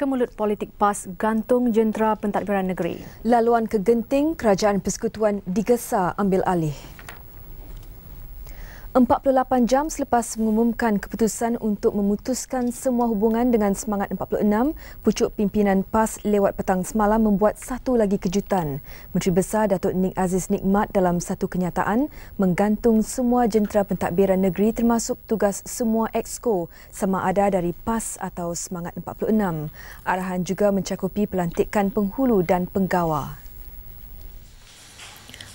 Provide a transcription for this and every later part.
mulut politik PAS gantung jentera pentadbiran negeri. Laluan ke Genting, Kerajaan Persekutuan digesa ambil alih. 48 jam selepas mengumumkan keputusan untuk memutuskan semua hubungan dengan Semangat 46, pucuk pimpinan PAS lewat petang semalam membuat satu lagi kejutan. Menteri Besar Datuk Nik Aziz Nikmat dalam satu kenyataan menggantung semua jentera pentadbiran negeri termasuk tugas semua exco sama ada dari PAS atau Semangat 46. Arahan juga mencakupi pelantikan penghulu dan penggawa.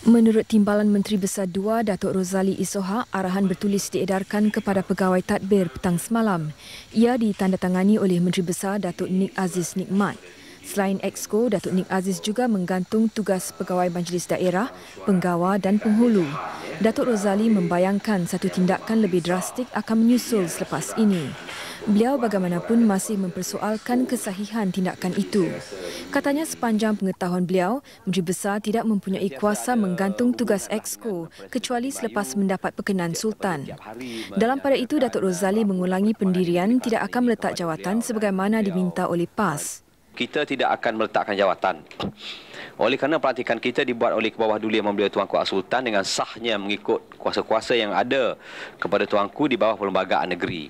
Menurut Timbalan Menteri Besar 2 Datuk Rozali Issohak, arahan bertulis diedarkan kepada pegawai tadbir petang semalam. Ia ditandatangani oleh Menteri Besar Datuk Nik Aziz Nikmat. Selain exco, Datuk Nik Aziz juga menggantung tugas pegawai majlis daerah, penggawa dan penghulu. Datuk Rozali membayangkan satu tindakan lebih drastik akan menyusul selepas ini. Beliau bagaimanapun masih mempersoalkan kesahihan tindakan itu. Katanya sepanjang pengetahuan beliau, Menteri Besar tidak mempunyai kuasa menggantung tugas exco kecuali selepas mendapat perkenan Sultan. Dalam pada itu, Datuk Rozali mengulangi pendirian tidak akan meletak jawatan sebagaimana diminta oleh PAS. Kita tidak akan meletakkan jawatan. Oleh kerana pelantikan kita dibuat oleh Kebawah Duli Yang Mulia Tuanku Sultan dengan sahnya mengikut kuasa-kuasa yang ada kepada Tuanku di bawah perlembagaan negeri.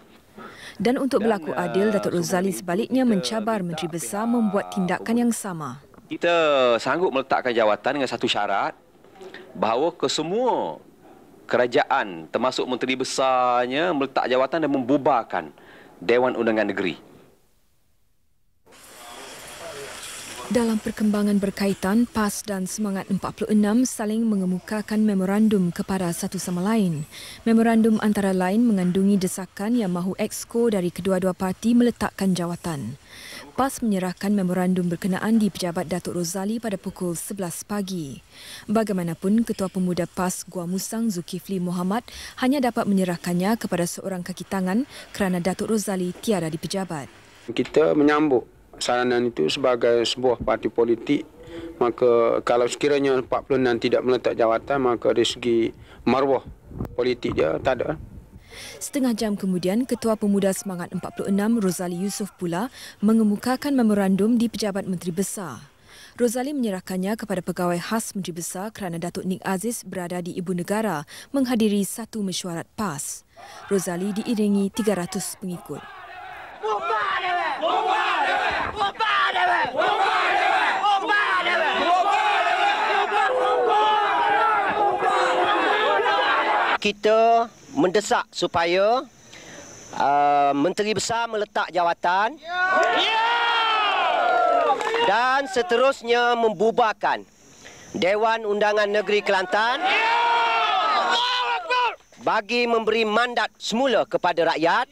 Dan untuk berlaku adil, Datuk Rozali sebaliknya mencabar Menteri Besar membuat tindakan yang sama. Kita sanggup meletakkan jawatan dengan satu syarat bahawa kesemua kerajaan termasuk Menteri Besarnya meletak jawatan dan membubarkan Dewan Undangan Negeri. Dalam perkembangan berkaitan, PAS dan Semangat 46 saling mengemukakan memorandum kepada satu sama lain. Memorandum antara lain mengandungi desakan yang mahu exco dari kedua-dua parti meletakkan jawatan. PAS menyerahkan memorandum berkenaan di Pejabat Datuk Rozali pada pukul 11 pagi. Bagaimanapun, Ketua Pemuda PAS Gua Musang Zulkifli Mohamad hanya dapat menyerahkannya kepada seorang kaki tangan kerana Datuk Rozali tiada di pejabat. Kita menyambut saranan itu sebagai sebuah parti politik, maka kalau sekiranya 46 tidak meletak jawatan, maka dari segi maruah politik dia tak ada. Setengah jam kemudian, Ketua Pemuda Semangat 46 Rozali Yusof pula mengemukakan memorandum di Pejabat Menteri Besar. Rozali menyerahkannya kepada pegawai khas Menteri Besar kerana Datuk Nik Aziz berada di Ibu Negara menghadiri satu mesyuarat PAS. Rozali diiringi 300 pengikut. Kita mendesak supaya Menteri Besar meletak jawatan dan seterusnya membubarkan Dewan Undangan Negeri Kelantan bagi memberi mandat semula kepada rakyat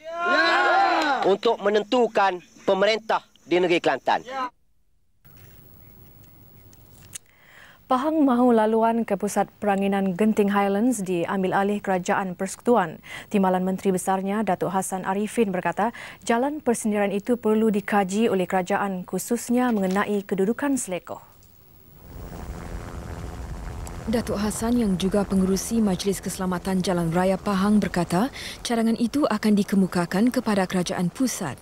untuk menentukan pemerintah di negeri Kelantan. Pahang mahu laluan ke Pusat Peranginan Genting Highlands diambil alih Kerajaan Persekutuan. Timbalan Menteri Besarnya Datuk Hassan Arifin berkata, jalan persendirian itu perlu dikaji oleh kerajaan khususnya mengenai kedudukan Selekong. Datuk Hassan yang juga pengerusi Majlis Keselamatan Jalan Raya Pahang berkata, cadangan itu akan dikemukakan kepada Kerajaan Pusat.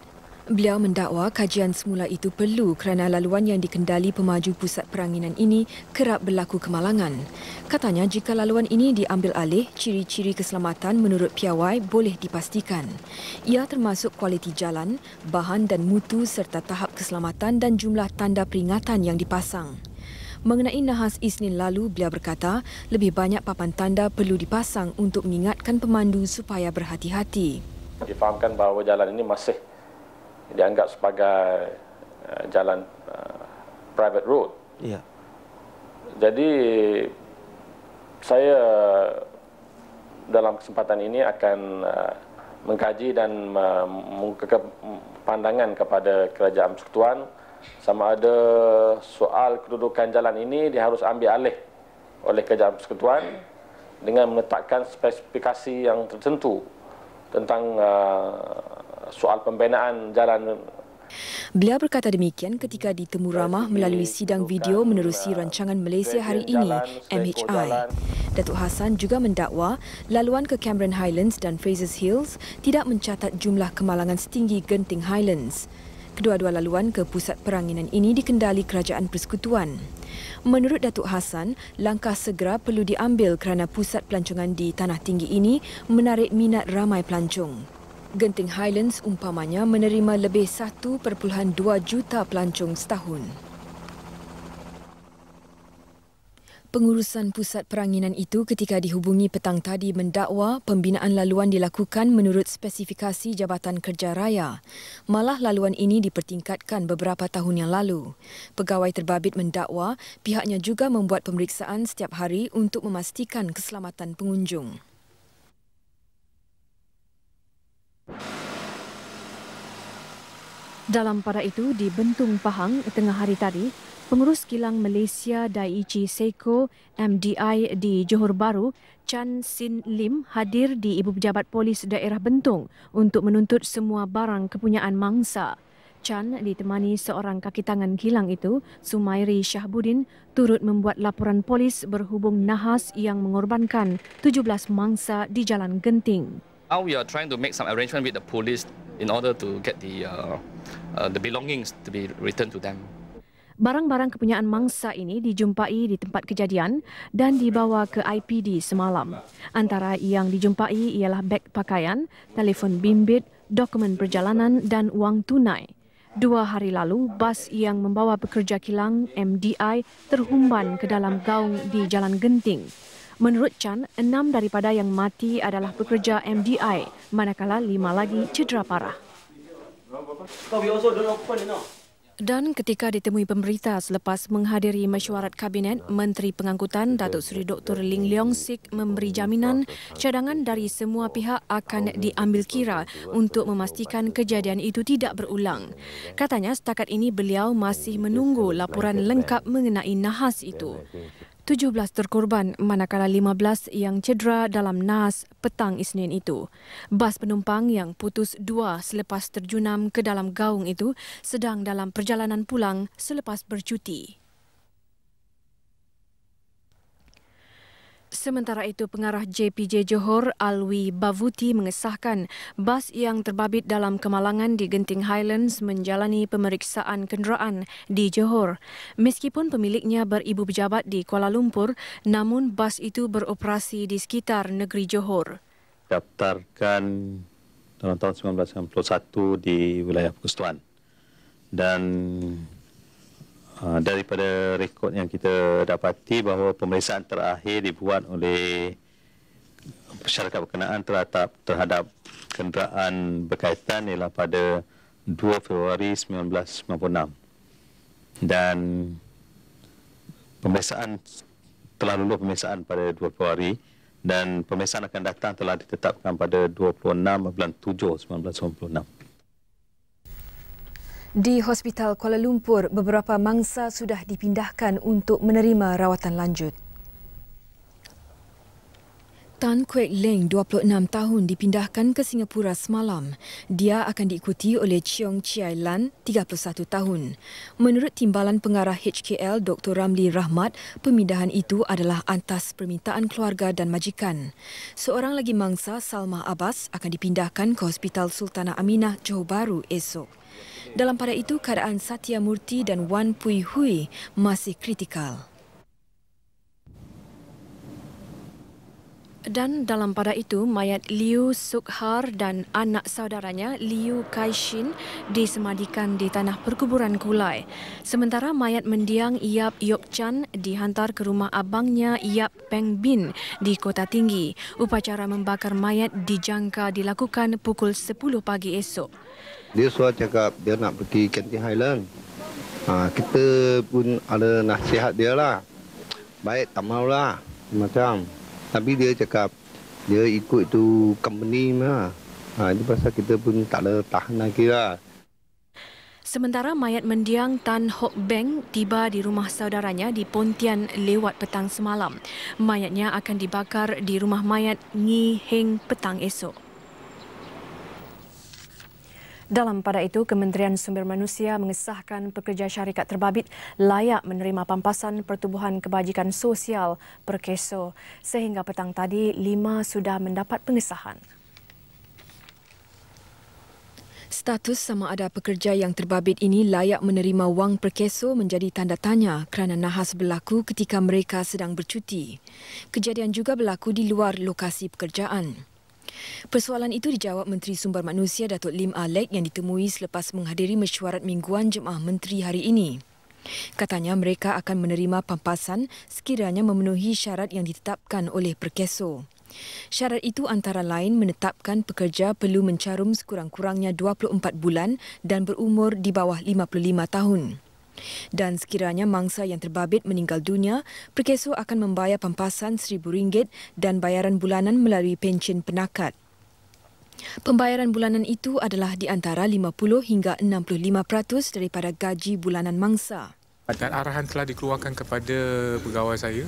Beliau mendakwa kajian semula itu perlu kerana laluan yang dikendali pemaju pusat peranginan ini kerap berlaku kemalangan. Katanya jika laluan ini diambil alih, ciri-ciri keselamatan menurut piawai boleh dipastikan. Ia termasuk kualiti jalan, bahan dan mutu serta tahap keselamatan dan jumlah tanda peringatan yang dipasang. Mengenai nahas Isnin lalu, beliau berkata lebih banyak papan tanda perlu dipasang untuk mengingatkan pemandu supaya berhati-hati. Difahamkan bahawa jalan ini masih dianggap sebagai jalan private road. Ya. Jadi saya dalam kesempatan ini akan mengkaji dan mengungkapkan pandangan kepada Kerajaan Persekutuan sama ada soal kedudukan jalan ini dia harus ambil alih oleh Kerajaan Persekutuan dengan meletakkan spesifikasi yang tertentu tentang soal pembinaan jalan. Beliau berkata demikian ketika ditemu ramah melalui sidang video menerusi rancangan Malaysia Hari Ini MHI. Datuk Hassan juga mendakwa laluan ke Cameron Highlands dan Fraser's Hills tidak mencatat jumlah kemalangan setinggi Genting Highlands. Kedua-dua laluan ke pusat peranginan ini dikendali Kerajaan Persekutuan. Menurut Datuk Hassan, langkah segera perlu diambil kerana pusat pelancongan di Tanah Tinggi ini menarik minat ramai pelancong. Genting Highlands umpamanya menerima lebih 1.2 juta pelancong setahun. Pengurusan pusat peranginan itu ketika dihubungi petang tadi mendakwa pembinaan laluan dilakukan menurut spesifikasi Jabatan Kerja Raya. Malah laluan ini dipertingkatkan beberapa tahun yang lalu. Pegawai terbabit mendakwa pihaknya juga membuat pemeriksaan setiap hari untuk memastikan keselamatan pengunjung. Dalam pada itu, di Bentung Pahang tengah hari tadi, Pengurus Kilang Malaysia Daiichi Seiko MDI di Johor Bahru, Chan Sin Lim, hadir di Ibu Pejabat Polis Daerah Bentung untuk menuntut semua barang kepunyaan mangsa. Chan ditemani seorang kaki tangan kilang itu, Sumairi Syahbudin, turut membuat laporan polis berhubung nahas yang mengorbankan 17 mangsa di Jalan Genting. Now we are trying to make some arrangement with the police in order to get the belongings to be returned to them. Barang-barang kepunyaan mangsa ini dijumpai di tempat kejadian dan dibawa ke IPD semalam. Antara yang dijumpai ialah beg pakaian, telefon bimbit, dokumen perjalanan dan wang tunai. 2 hari lalu, bas yang membawa pekerja kilang MDI terhumban ke dalam gaung di Jalan Genting. Menurut Chan, 6 daripada yang mati adalah pekerja MDI, manakala 5 lagi cedera parah. Dan ketika ditemui pemberita selepas menghadiri mesyuarat Kabinet, Menteri Pengangkutan Datuk Seri Dr. Ling Leong Sik memberi jaminan cadangan dari semua pihak akan diambil kira untuk memastikan kejadian itu tidak berulang. Katanya setakat ini beliau masih menunggu laporan lengkap mengenai nahas itu. 17 terkorban manakala 15 yang cedera dalam nahas petang Isnin itu. Bas penumpang yang putus 2 selepas terjunam ke dalam gaung itu sedang dalam perjalanan pulang selepas bercuti. Sementara itu, Pengarah JPJ Johor Alwi Bavuti mengesahkan bas yang terbabit dalam kemalangan di Genting Highlands menjalani pemeriksaan kenderaan di Johor. Meskipun pemiliknya beribu pejabat di Kuala Lumpur, namun bas itu beroperasi di sekitar negeri Johor. Daftarkan dalam tahun 1991 di wilayah Persekutuan. Dan daripada rekod yang kita dapati bahawa pemeriksaan terakhir dibuat oleh syarikat berkenaan terhadap kenderaan berkaitan ialah pada 2 Februari 1996. Dan pemeriksaan telah lulus pemeriksaan pada 2 Februari dan pemeriksaan akan datang telah ditetapkan pada 26 bulan 7 1996. Di Hospital Kuala Lumpur, beberapa mangsa sudah dipindahkan untuk menerima rawatan lanjut. Tan Kwek Leng, 26 tahun, dipindahkan ke Singapura semalam. Dia akan diikuti oleh Cheong Chiai Lan, 31 tahun. Menurut Timbalan Pengarah HKL Dr. Ramli Rahmat, pemindahan itu adalah atas permintaan keluarga dan majikan. Seorang lagi mangsa, Salma Abbas, akan dipindahkan ke Hospital Sultanah Aminah, Johor Bahru esok. Dalam pada itu, keadaan Satya Murti dan Wan Pui Hui masih kritikal. Dan dalam pada itu, mayat Liu Sukhar dan anak saudaranya Liu Kaishin disemadikan di tanah perkuburan Kulai. Sementara mayat mendiang Yap Yok Chan dihantar ke rumah abangnya Yap Peng Bin di Kota Tinggi. Upacara membakar mayat dijangka dilakukan pukul 10 pagi esok. Dia suruh cakap dia nak pergi Genting Highland. Kita pun ada nasihat dia lah. Baik, tak maulah. Macam. Tapi dia cakap dia ikut itu company lah. Itu pasal kita pun tak ada tahan lagi lah. Sementara mayat mendiang Tan Hock Beng tiba di rumah saudaranya di Pontian lewat petang semalam. Mayatnya akan dibakar di rumah mayat Ngi Heng petang esok. Dalam pada itu, Kementerian Sumber Manusia mengesahkan pekerja syarikat terbabit layak menerima pampasan Pertubuhan Kebajikan Sosial Perkeso. Sehingga petang tadi, 5 sudah mendapat pengesahan. Status sama ada pekerja yang terbabit ini layak menerima wang perkeso menjadi tanda tanya kerana nahas berlaku ketika mereka sedang bercuti. Kejadian juga berlaku di luar lokasi pekerjaan. Persoalan itu dijawab Menteri Sumber Manusia Datuk Lim Alek yang ditemui selepas menghadiri mesyuarat mingguan Jemaah Menteri hari ini. Katanya mereka akan menerima pampasan sekiranya memenuhi syarat yang ditetapkan oleh perkeso. Syarat itu antara lain menetapkan pekerja perlu mencarum sekurang-kurangnya 24 bulan dan berumur di bawah 55 tahun. Dan sekiranya mangsa yang terbabit meninggal dunia, perkeso akan membayar pampasan RM1,000 dan bayaran bulanan melalui pensyen penakat. Pembayaran bulanan itu adalah di antara 50 hingga 65% daripada gaji bulanan mangsa. Dan arahan telah dikeluarkan kepada pegawai saya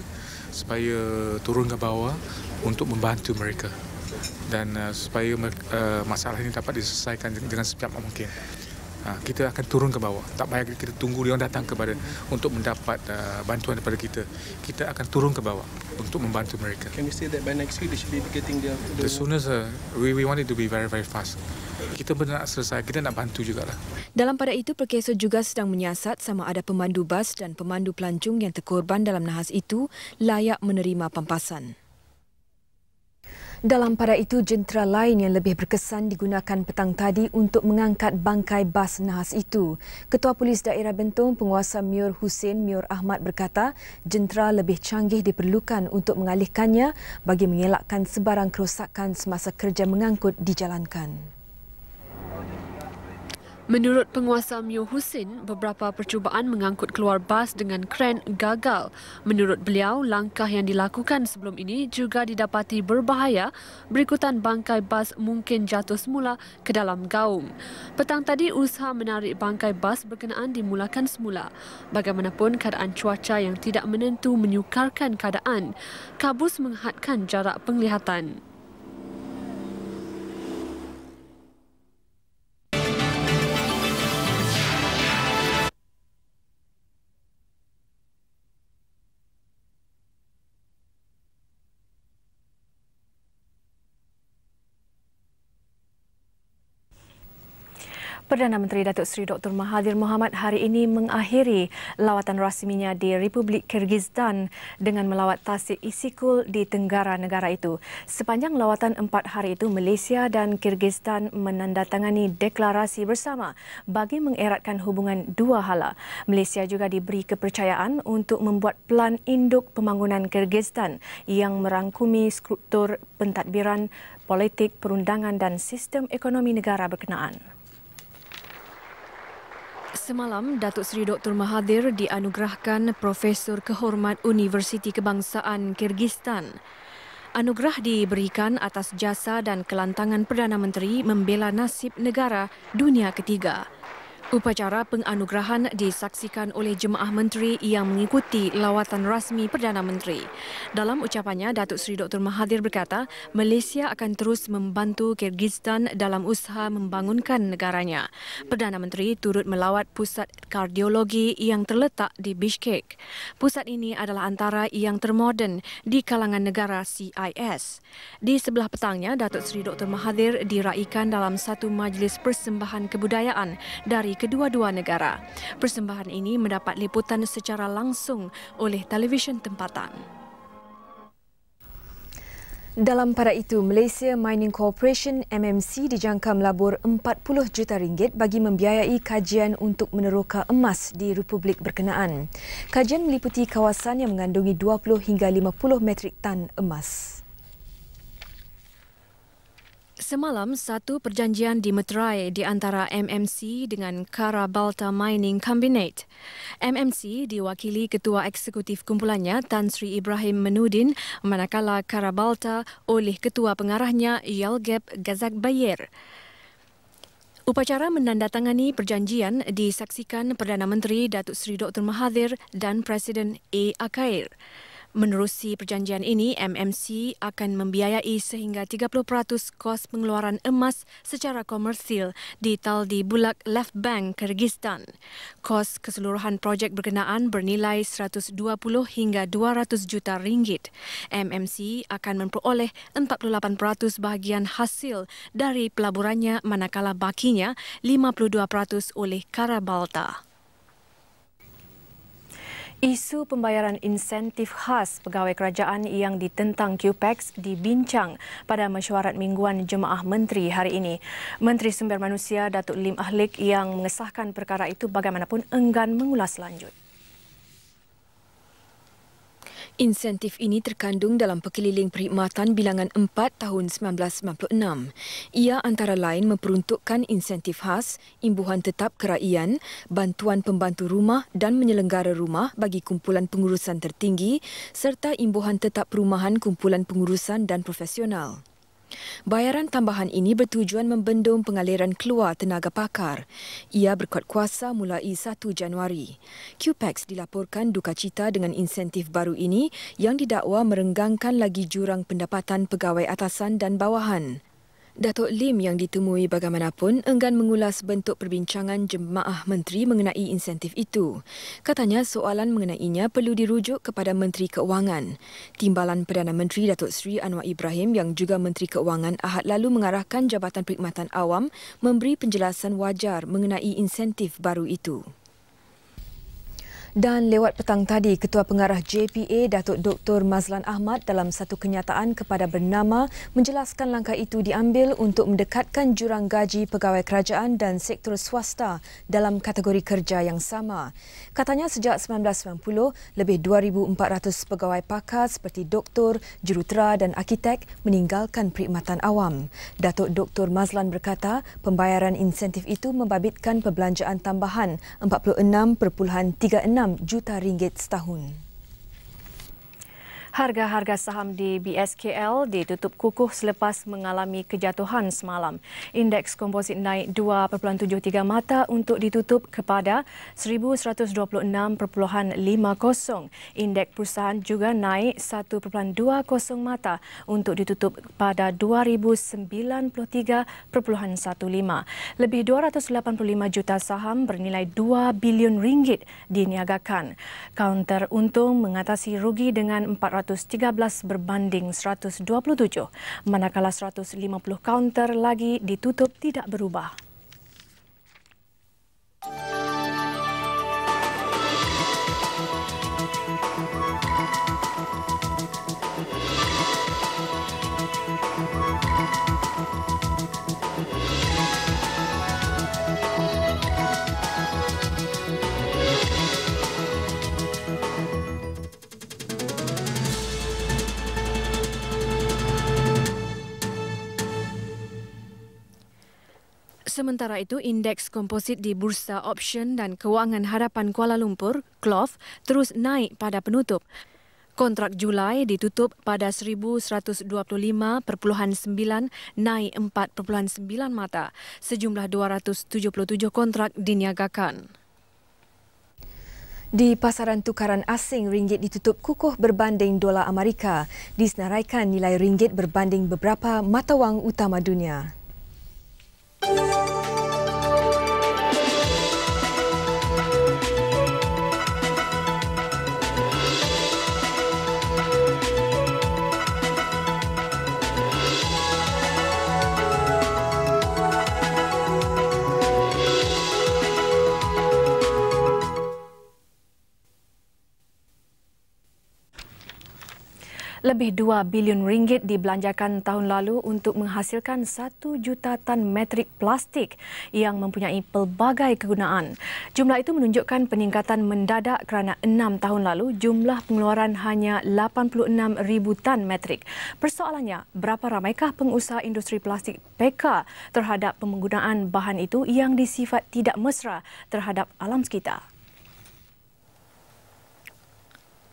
supaya turun ke bawah untuk membantu mereka dan supaya masalah ini dapat diselesaikan dengan secepat mungkin. Kita akan turun ke bawah. Tak payah kita tunggu dia datang untuk mendapat bantuan daripada kita. Kita akan turun ke bawah untuk membantu mereka. Can we say that by next week they should be getting the as soon as we want it to be very fast. Kita benar nak selesai, kita nak bantu jugalah. Dalam pada itu, perkeso juga sedang menyiasat sama ada pemandu bas dan pemandu pelancong yang terkorban dalam nahas itu layak menerima pampasan. Dalam pada itu, jentera lain yang lebih berkesan digunakan petang tadi untuk mengangkat bangkai bas nahas itu. Ketua Polis Daerah Bentong, Penguasa Mior Hussein Mior Ahmad berkata, jentera lebih canggih diperlukan untuk mengalihkannya bagi mengelakkan sebarang kerosakan semasa kerja mengangkut dijalankan. Menurut Penguasa Mio Husin, beberapa percubaan mengangkut keluar bas dengan kren gagal. Menurut beliau, langkah yang dilakukan sebelum ini juga didapati berbahaya berikutan bangkai bas mungkin jatuh semula ke dalam gaung. Petang tadi, usaha menarik bangkai bas berkenaan dimulakan semula. Bagaimanapun, keadaan cuaca yang tidak menentu menyukarkan keadaan. Kabus menghadkan jarak penglihatan. Perdana Menteri Datuk Seri Dr. Mahathir Mohamad hari ini mengakhiri lawatan rasminya di Republik Kyrgyzstan dengan melawat Tasik Isykyul di tenggara negara itu. Sepanjang lawatan 4 hari itu, Malaysia dan Kyrgyzstan menandatangani deklarasi bersama bagi mengeratkan hubungan dua hala. Malaysia juga diberi kepercayaan untuk membuat plan induk pembangunan Kyrgyzstan yang merangkumi struktur pentadbiran, politik, perundangan dan sistem ekonomi negara berkenaan. Semalam, Datuk Seri Dr. Mahathir dianugerahkan Profesor Kehormat Universiti Kebangsaan Kyrgyzstan. Anugerah diberikan atas jasa dan kelantangan Perdana Menteri membela nasib negara dunia ketiga. Upacara penganugerahan disaksikan oleh jemaah menteri yang mengikuti lawatan rasmi Perdana Menteri. Dalam ucapannya, Datuk Seri Dr. Mahathir berkata, Malaysia akan terus membantu Kyrgyzstan dalam usaha membangunkan negaranya. Perdana Menteri turut melawat pusat kardiologi yang terletak di Bishkek. Pusat ini adalah antara yang termoden di kalangan negara CIS. Di sebelah petangnya, Datuk Seri Dr. Mahathir diraikan dalam satu majlis persembahan kebudayaan dari kedua-dua negara. Persembahan ini mendapat liputan secara langsung oleh televisyen tempatan. Dalam pada itu, Malaysia Mining Corporation MMC dijangka melabur RM40 juta bagi membiayai kajian untuk meneroka emas di Republik berkenaan. Kajian meliputi kawasan yang mengandungi 20 hingga 50 metrik tan emas. Semalam, satu perjanjian dimeterai di antara MMC dengan Kara Balta Mining Combinate. MMC diwakili Ketua Eksekutif kumpulannya Tan Sri Ibrahim Menudin, manakala Kara Balta oleh Ketua Pengarahnya Yalgeb Gazakbayer. Upacara menandatangani perjanjian disaksikan Perdana Menteri Datuk Seri Dr. Mahathir dan Presiden A. Akair. Menerusi perjanjian ini, MMC akan membiayai sehingga 30% kos pengeluaran emas secara komersil di Taldi Bulak Left Bank, Kyrgyzstan. Kos keseluruhan projek berkenaan bernilai 120 hingga 200 juta ringgit. MMC akan memperoleh 48% bahagian hasil dari pelaburannya manakala bakinya 52% oleh Kara-Balta. Isu pembayaran insentif khas pegawai kerajaan yang ditentang QPEX dibincang pada mesyuarat mingguan Jemaah Menteri hari ini. Menteri Sumber Manusia Datuk Lim Ah Lik yang mengesahkan perkara itu bagaimanapun enggan mengulas lanjut. Insentif ini terkandung dalam Perkeliling Perkhidmatan Bilangan 4 tahun 1996. Ia antara lain memperuntukkan insentif khas, imbuhan tetap keraian, bantuan pembantu rumah dan menyelenggara rumah bagi kumpulan pengurusan tertinggi serta imbuhan tetap perumahan kumpulan pengurusan dan profesional. Bayaran tambahan ini bertujuan membendung pengaliran keluar tenaga pakar. Ia berkuat kuasa mulai 1 Januari. QPEX dilaporkan duka cita dengan insentif baru ini yang didakwa merenggangkan lagi jurang pendapatan pegawai atasan dan bawahan. Datuk Lim yang ditemui bagaimanapun enggan mengulas bentuk perbincangan Jemaah Menteri mengenai insentif itu. Katanya soalan mengenainya perlu dirujuk kepada Menteri Keuangan. Timbalan Perdana Menteri Datuk Seri Anwar Ibrahim yang juga Menteri Keuangan Ahad lalu mengarahkan Jabatan Perkhidmatan Awam memberi penjelasan wajar mengenai insentif baru itu. Dan lewat petang tadi, Ketua Pengarah JPA Datuk Dr. Mazlan Ahmad dalam satu kenyataan kepada Bernama menjelaskan langkah itu diambil untuk mendekatkan jurang gaji pegawai kerajaan dan sektor swasta dalam kategori kerja yang sama. Katanya sejak 1990, lebih 2,400 pegawai pakar seperti doktor, jurutera dan arkitek meninggalkan perkhidmatan awam. Datuk Dr. Mazlan berkata, pembayaran insentif itu membabitkan perbelanjaan tambahan 46.36 juta ringgit setahun. Harga-harga saham di BSKL ditutup kukuh selepas mengalami kejatuhan semalam. Indeks komposit naik 2.73 mata untuk ditutup kepada 1126.50. Indeks perusahaan juga naik 1.20 mata untuk ditutup pada 2093.15. Lebih 285 juta saham bernilai 2 bilion ringgit diniagakan. Kaunter untung mengatasi rugi dengan 413 berbanding 127, manakala 150 kaunter lagi ditutup tidak berubah. Sementara itu, indeks komposit di Bursa Option dan Kewangan Hadapan Kuala Lumpur, KLOF, terus naik pada penutup. Kontrak Julai ditutup pada 1125.9, naik 4.9 mata. Sejumlah 277 kontrak diniagakan. Di pasaran tukaran asing, ringgit ditutup kukuh berbanding dolar Amerika. Disenaraikan nilai ringgit berbanding beberapa mata wang utama dunia. Lebih 2 bilion ringgit dibelanjakan tahun lalu untuk menghasilkan 1 juta tan metrik plastik yang mempunyai pelbagai kegunaan. Jumlah itu menunjukkan peningkatan mendadak kerana 6 tahun lalu jumlah pengeluaran hanya 86,000 tan metrik. Persoalannya, berapa ramaikah pengusaha industri plastik peka terhadap penggunaan bahan itu yang disifat tidak mesra terhadap alam sekitar?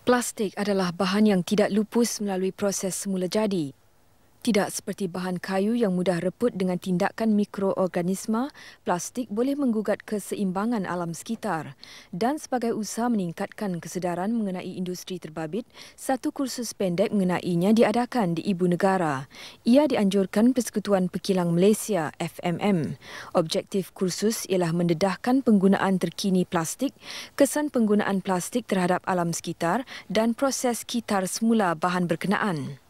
Plastik adalah bahan yang tidak lupus melalui proses semula jadi. Tidak seperti bahan kayu yang mudah reput dengan tindakan mikroorganisma, plastik boleh menggugat keseimbangan alam sekitar. Dan sebagai usaha meningkatkan kesedaran mengenai industri terbabit, satu kursus pendek mengenainya diadakan di Ibu Negara. Ia dianjurkan Persekutuan Pekilang Malaysia, FMM. Objektif kursus ialah mendedahkan penggunaan terkini plastik, kesan penggunaan plastik terhadap alam sekitar dan proses kitar semula bahan berkenaan.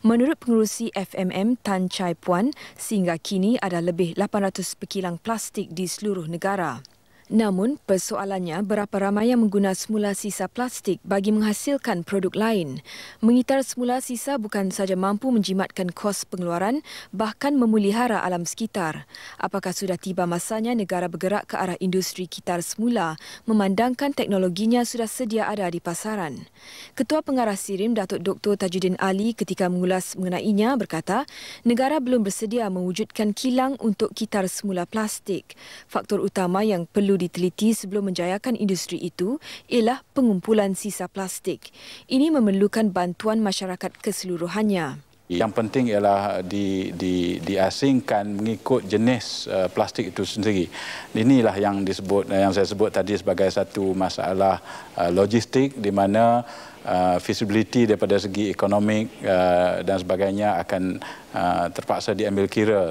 Menurut pengerusi FMM Tan Chai Puan, sehingga kini ada lebih 800 pekilang plastik di seluruh negara. Namun, persoalannya berapa ramai yang mengguna semula sisa plastik bagi menghasilkan produk lain. Mengitar semula sisa bukan sahaja mampu menjimatkan kos pengeluaran, bahkan memelihara alam sekitar. Apakah sudah tiba masanya negara bergerak ke arah industri kitar semula, memandangkan teknologinya sudah sedia ada di pasaran? Ketua Pengarah SIRIM Datuk Dr. Tajuddin Ali ketika mengulas mengenainya berkata, negara belum bersedia mewujudkan kilang untuk kitar semula plastik. Faktor utama yang perlu diteliti sebelum menjayakan industri itu ialah pengumpulan sisa plastik. Ini memerlukan bantuan masyarakat keseluruhannya. Yang penting ialah diasingkan mengikut jenis plastik itu sendiri. Inilah yang saya sebut tadi sebagai satu masalah logistik di mana feasibility daripada segi ekonomik dan sebagainya akan terpaksa diambil kira.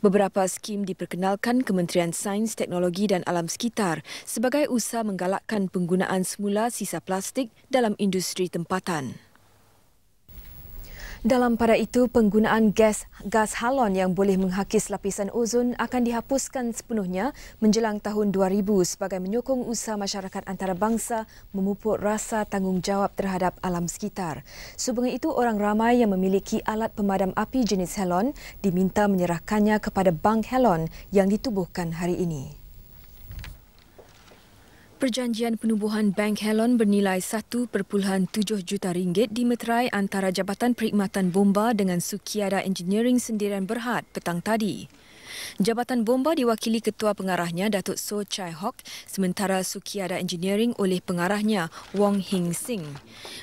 Beberapa skim diperkenalkan Kementerian Sains, Teknologi dan Alam Sekitar sebagai usaha menggalakkan penggunaan semula sisa plastik dalam industri tempatan. Dalam pada itu, penggunaan gas halon yang boleh menghakis lapisan ozon akan dihapuskan sepenuhnya menjelang tahun 2000 sebagai menyokong usaha masyarakat antarabangsa memupuk rasa tanggungjawab terhadap alam sekitar. Sehubungan itu, orang ramai yang memiliki alat pemadam api jenis halon diminta menyerahkannya kepada bank halon yang ditubuhkan hari ini. Perjanjian penubuhan Bank Halon bernilai 1.7 juta ringgit dimeterai antara Jabatan Perkhidmatan Bomba dengan Sukiada Engineering Sendirian Berhad petang tadi. Jabatan Bomba diwakili Ketua Pengarahnya Datuk So Chai Hock, sementara Sukiada Engineering oleh pengarahnya Wong Hing Sing.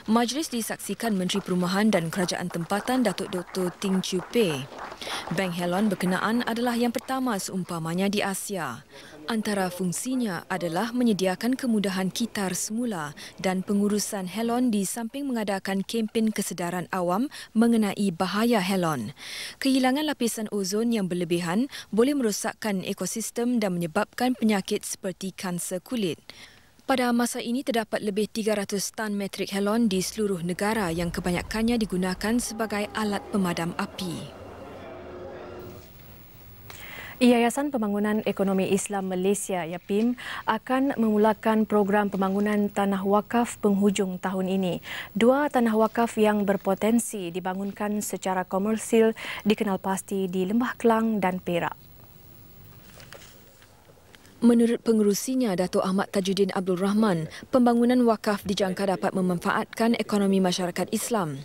Majlis disaksikan Menteri Perumahan dan Kerajaan Tempatan Datuk Dr. Ting Chiu Pei. Bank Halon berkenaan adalah yang pertama seumpamanya di Asia. Antara fungsinya adalah menyediakan kemudahan kitar semula dan pengurusan halon di samping mengadakan kempen kesedaran awam mengenai bahaya halon. Kehilangan lapisan ozon yang berlebihan boleh merosakkan ekosistem dan menyebabkan penyakit seperti kanser kulit. Pada masa ini terdapat lebih 300 tan metrik halon di seluruh negara yang kebanyakannya digunakan sebagai alat pemadam api. Yayasan Pembangunan Ekonomi Islam Malaysia (YAPIM) akan memulakan program pembangunan tanah wakaf penghujung tahun ini. 2 tanah wakaf yang berpotensi dibangunkan secara komersil dikenal pasti di Lembah Kelang dan Perak. Menurut pengerusinya, Datuk Ahmad Tajuddin Abdul Rahman, pembangunan wakaf dijangka dapat memanfaatkan ekonomi masyarakat Islam.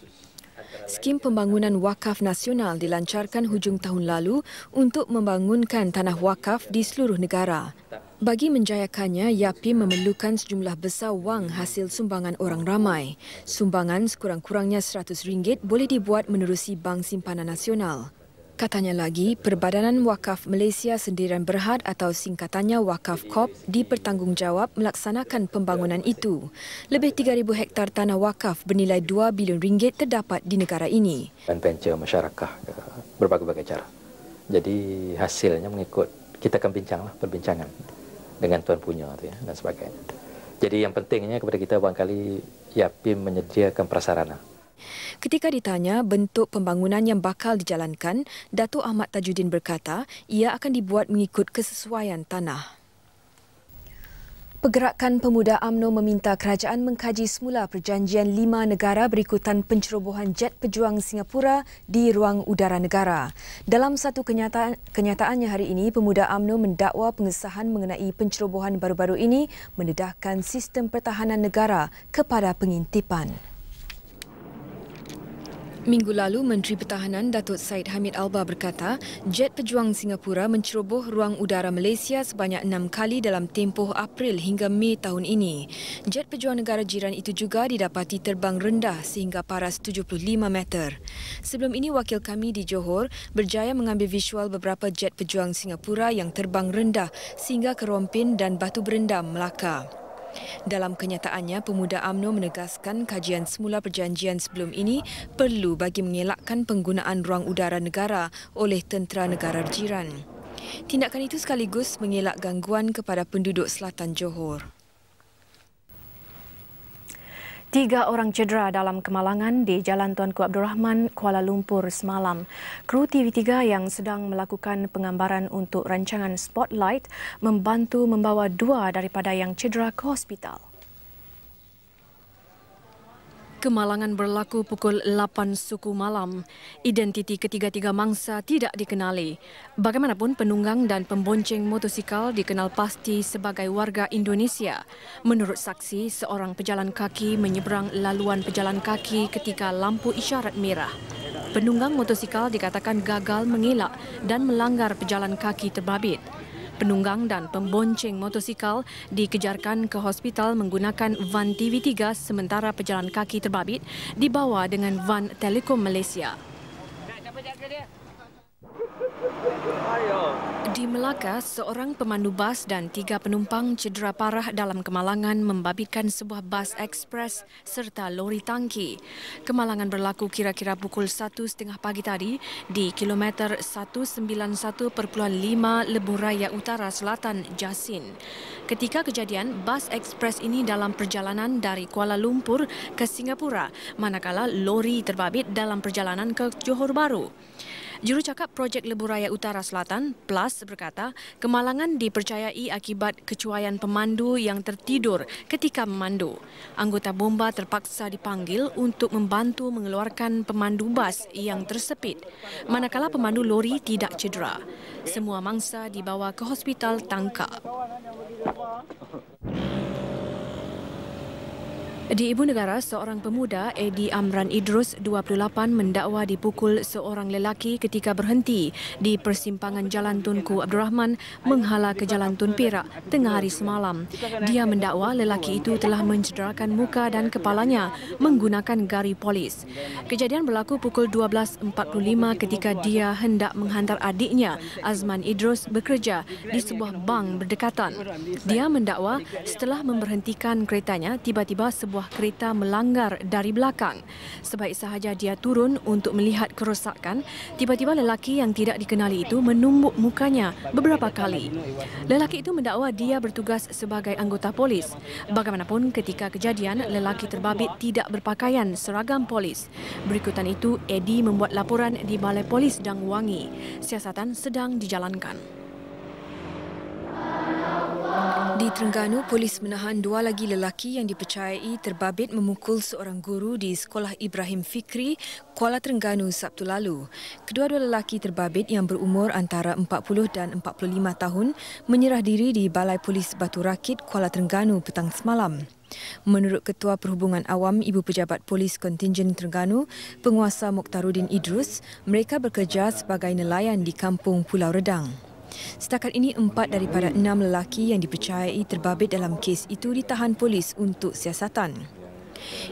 Skim pembangunan wakaf nasional dilancarkan hujung tahun lalu untuk membangunkan tanah wakaf di seluruh negara. Bagi menjayakannya, YAPIM memerlukan sejumlah besar wang hasil sumbangan orang ramai. Sumbangan sekurang-kurangnya RM100 boleh dibuat menerusi Bank Simpanan Nasional. Katanya lagi, Perbadanan Wakaf Malaysia Sendirian Berhad atau singkatannya Wakaf Corp dipertanggungjawab melaksanakan pembangunan itu. Lebih 3,000 hektar tanah wakaf bernilai RM2 bilion terdapat di negara ini. Dan venture masyarakat berbagai-bagai cara. Jadi hasilnya mengikut, kita akan perbincangan dengan tuan punya tu ya, dan sebagainya. Jadi yang pentingnya kepada kita barangkali YAPIM menyediakan prasarana. Ketika ditanya bentuk pembangunan yang bakal dijalankan, Datuk Ahmad Tajuddin berkata ia akan dibuat mengikut kesesuaian tanah. Pergerakan Pemuda UMNO meminta kerajaan mengkaji semula perjanjian 5 negara berikutan pencerobohan jet pejuang Singapura di ruang udara negara. Dalam satu kenyataannya hari ini, Pemuda UMNO mendakwa pengesahan mengenai pencerobohan baru-baru ini mendedahkan sistem pertahanan negara kepada pengintipan. Minggu lalu, Menteri Pertahanan Datuk Syed Hamid Albar berkata, jet pejuang Singapura menceroboh ruang udara Malaysia sebanyak 6 kali dalam tempoh April hingga Mei tahun ini. Jet pejuang negara jiran itu juga didapati terbang rendah sehingga paras 75 meter. Sebelum ini, wakil kami di Johor berjaya mengambil visual beberapa jet pejuang Singapura yang terbang rendah sehingga ke Rompin dan Batu Berendam, Melaka. Dalam kenyataannya, pemuda UMNO menegaskan kajian semula perjanjian sebelum ini perlu bagi mengelakkan penggunaan ruang udara negara oleh tentera negara jiran. Tindakan itu sekaligus mengelak gangguan kepada penduduk selatan Johor. 3 orang cedera dalam kemalangan di Jalan Tuanku Abdul Rahman, Kuala Lumpur semalam. Kru TV3 yang sedang melakukan penggambaran untuk rancangan Spotlight membantu membawa 2 daripada yang cedera ke hospital. Kemalangan berlaku pukul 8 suku malam. Identiti ketiga-tiga mangsa tidak dikenali. Bagaimanapun, penunggang dan pembonceng motosikal dikenal pasti sebagai warga Indonesia. Menurut saksi, seorang pejalan kaki menyeberang laluan pejalan kaki ketika lampu isyarat merah. Penunggang motosikal dikatakan gagal mengelak dan melanggar pejalan kaki terbabit. Penunggang dan pembonceng motosikal dikejarkan ke hospital menggunakan van TV3 sementara pejalan kaki terbabit dibawa dengan van Telekom Malaysia. Di Melaka, seorang pemandu bas dan 3 penumpang cedera parah dalam kemalangan membabitkan sebuah bas ekspres serta lori tangki. Kemalangan berlaku kira-kira pukul 1.30 pagi tadi di kilometer 191.5 Lebuh Raya Utara Selatan, Jasin. Ketika kejadian, bas ekspres ini dalam perjalanan dari Kuala Lumpur ke Singapura, manakala lori terbabit dalam perjalanan ke Johor Bahru. Jurucakap Projek Lebuh Raya Utara Selatan, PLUS, berkata kemalangan dipercayai akibat kecuaian pemandu yang tertidur ketika memandu. Anggota bomba terpaksa dipanggil untuk membantu mengeluarkan pemandu bas yang tersepit, manakala pemandu lori tidak cedera. Semua mangsa dibawa ke hospital tangkap. Di Ibu Negara, seorang pemuda, Edi Amran Idrus, 28, mendakwa dipukul seorang lelaki ketika berhenti di persimpangan Jalan Tunku Abdul Rahman menghala ke Jalan Tun Perak tengah hari semalam. Dia mendakwa lelaki itu telah mencederakan muka dan kepalanya menggunakan gari polis. Kejadian berlaku pukul 12.45 ketika dia hendak menghantar adiknya, Azman Idrus, bekerja di sebuah bank berdekatan. Dia mendakwa setelah memberhentikan keretanya, tiba-tiba sebuah kereta melanggar dari belakang. Sebaik sahaja dia turun untuk melihat kerosakan, tiba-tiba lelaki yang tidak dikenali itu menumbuk mukanya beberapa kali. Lelaki itu mendakwa dia bertugas sebagai anggota polis. Bagaimanapun, ketika kejadian, lelaki terbabit tidak berpakaian seragam polis. Berikutan itu, Edi membuat laporan di Balai Polis Dang Wangi. Siasatan sedang dijalankan. Di Terengganu, polis menahan 2 lagi lelaki yang dipercayai terbabit memukul seorang guru di Sekolah Ibrahim Fikri, Kuala Terengganu Sabtu lalu. Kedua-dua lelaki terbabit yang berumur antara 40 dan 45 tahun menyerah diri di Balai Polis Batu Rakit, Kuala Terengganu petang semalam. Menurut Ketua Perhubungan Awam Ibu Pejabat Polis Kontingen Terengganu, Penguasa Mokhtaruddin Idrus, mereka bekerja sebagai nelayan di Kampung Pulau Redang. Setakat ini 4 daripada 6 lelaki yang dipercayai terbabit dalam kes itu ditahan polis untuk siasatan.